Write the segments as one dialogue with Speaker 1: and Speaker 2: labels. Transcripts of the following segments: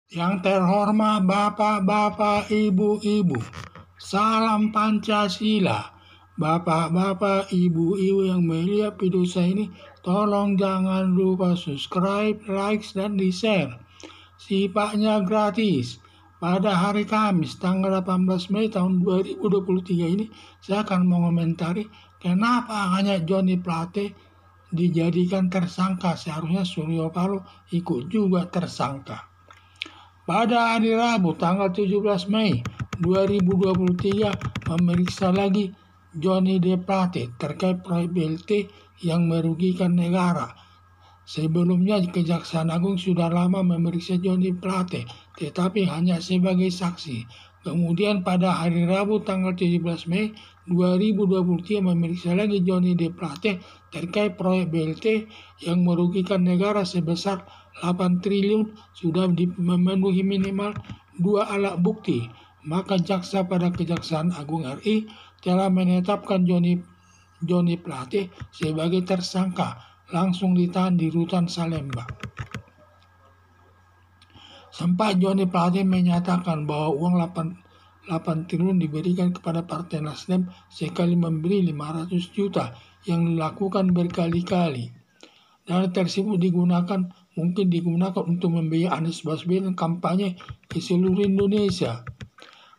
Speaker 1: Yang terhormat Bapak-Bapak, Ibu-Ibu, salam Pancasila. Bapak-bapak, ibu-ibu yang melihat video saya ini, tolong jangan lupa subscribe, like, dan di-share. Sifatnya gratis. Pada hari Kamis, tanggal 18 Mei tahun 2023 ini, saya akan mengomentari kenapa hanya Johnny Plate dijadikan tersangka. Seharusnya Suryo Paloh ikut juga tersangka. Pada hari Rabu tanggal 17 Mei 2023 memeriksa lagi Johnny Plate terkait proyek BLT yang merugikan negara. Sebelumnya Kejaksaan Agung sudah lama memeriksa Johnny Plate, tetapi hanya sebagai saksi. Kemudian pada hari Rabu tanggal 17 Mei 2023 memeriksa lagi Johnny Plate terkait proyek BLT yang merugikan negara sebesar 8 triliun sudah memenuhi minimal 2 alat bukti. Maka jaksa pada Kejaksaan Agung RI telah menetapkan Johnny Plate sebagai tersangka, langsung ditahan di rutan Salemba. Sempat Johnny Plate menyatakan bahwa uang 8 triliun diberikan kepada Partai Nasdem sekali memberi 500 juta yang dilakukan berkali-kali. Dana tersebut mungkin digunakan untuk membiayai Anies Baswedan kampanye ke seluruh Indonesia.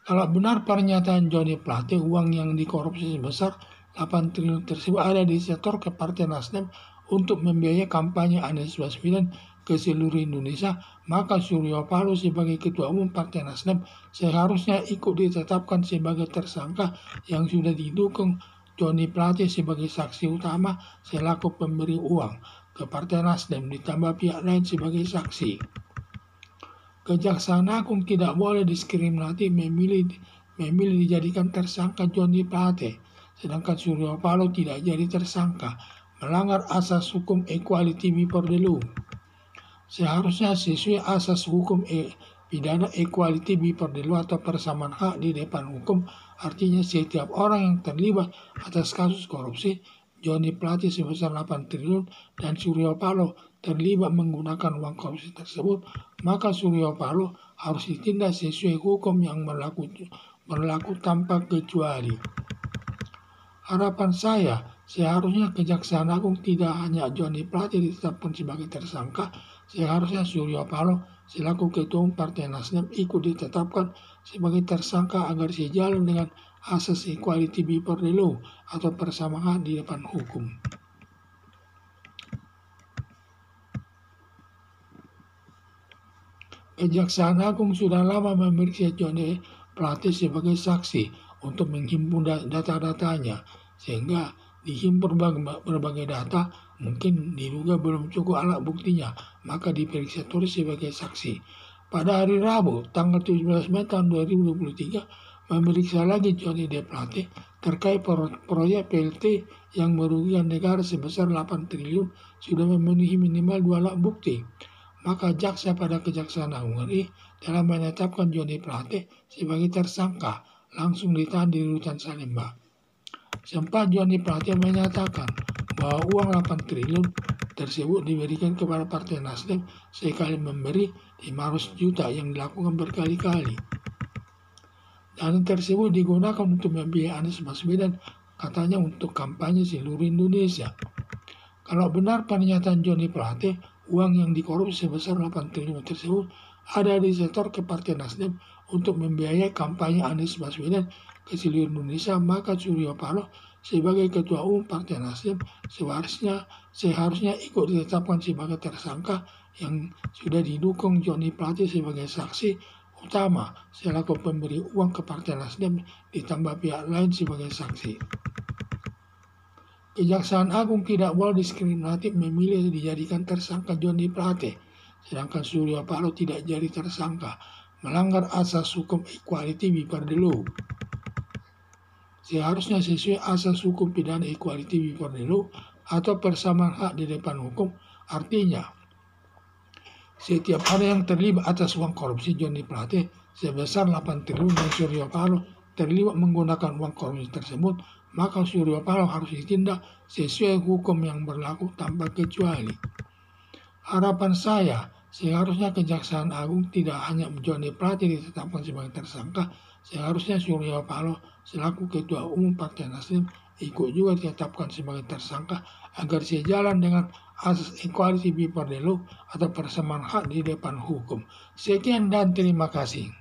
Speaker 1: Kalau benar pernyataan Johnny Plate, uang yang dikorupsi sebesar 8 triliun tersebut ada di setor ke Partai Nasdem untuk membiayai kampanye Anies Baswedan ke seluruh Indonesia, maka Suryo Paloh sebagai Ketua Umum Partai Nasdem seharusnya ikut ditetapkan sebagai tersangka yang sudah didukung Johnny Plate sebagai saksi utama selaku pemberi uang ke Partai Nasdem ditambah pihak lain sebagai saksi. Kejaksaan Agung tidak boleh diskriminatif memilih dijadikan tersangka Johnny Plate, sedangkan Suryo Paloh tidak jadi tersangka, melanggar asas hukum equality before the law. Seharusnya sesuai asas hukum pidana equality before the law atau persamaan hak di depan hukum, artinya setiap orang yang terlibat atas kasus korupsi Johnny Plate sebesar 8 triliun dan Suryo Paloh terlibat menggunakan uang korupsi tersebut, maka Suryo Paloh harus ditindak sesuai hukum yang berlaku tanpa kecuali. Harapan saya, seharusnya Kejaksaan Agung tidak hanya Johnny Plate ditetapkan sebagai tersangka, seharusnya Suryo Paloh selaku Ketua Umum Partai Nasdem ikut ditetapkan sebagai tersangka agar sejalan dengan asas equality before the law atau persamaan di depan hukum. Kejaksaan Agung sudah lama memeriksa Johnny Plate sebagai saksi untuk menghimpun data-datanya, sehingga dihimpun berbagai data, mungkin diduga belum cukup alat buktinya, maka diperiksa terus sebagai saksi. Pada hari Rabu, tanggal 17 Mei tahun 2023, memeriksa lagi Johnny Plate terkait proyek PLT yang merugikan negara sebesar 8 triliun sudah memenuhi minimal 2 alat bukti. Maka jaksa pada Kejaksaan Agung RI telah menetapkan Johnny Plate sebagai tersangka, langsung ditahan di rutan Salemba. Sempat Johnny Plate menyatakan bahwa uang 8 triliun tersebut diberikan kepada Partai Nasdem sekali memberi 500 juta yang dilakukan berkali-kali. Dana tersebut digunakan untuk membiayai Anies Baswedan, katanya untuk kampanye seluruh Indonesia. Kalau benar pernyataan Johnny Plate, uang yang dikorupsi sebesar 8 triliun tersebut ada di setor ke Partai Nasdem untuk membiayai kampanye Anies Baswedan ke seluruh Indonesia, maka Suryo Paloh sebagai Ketua Umum Partai Nasdem seharusnya ikut ditetapkan sebagai tersangka yang sudah didukung Johnny Plate sebagai saksi utama selaku pemberi uang ke Partai Nasdem ditambah pihak lain sebagai saksi. Kejaksaan Agung tidak boleh diskriminatif memilih dijadikan tersangka Johnny Plate, sedangkan Suryo Paloh tidak jadi tersangka, melanggar asas hukum equality before the law. Seharusnya sesuai asas hukum pidana equality before the law atau persamaan hak di depan hukum, artinya setiap orang yang terlibat atas uang korupsi Johnny Plate sebesar 8 triliun dan Suryo Paloh terlibat menggunakan uang korupsi tersebut, maka Suryo Paloh harus ditindak sesuai hukum yang berlaku tanpa kecuali. Harapan saya, Seharusnya Kejaksaan Agung tidak hanya Joni Plate ditetapkan sebagai tersangka, seharusnya Surya Paloh selaku Ketua Umum Partai Nasdem ikut juga ditetapkan sebagai tersangka agar sejalan dengan asas equality before the law atau persamaan hak di depan hukum. Sekian dan terima kasih.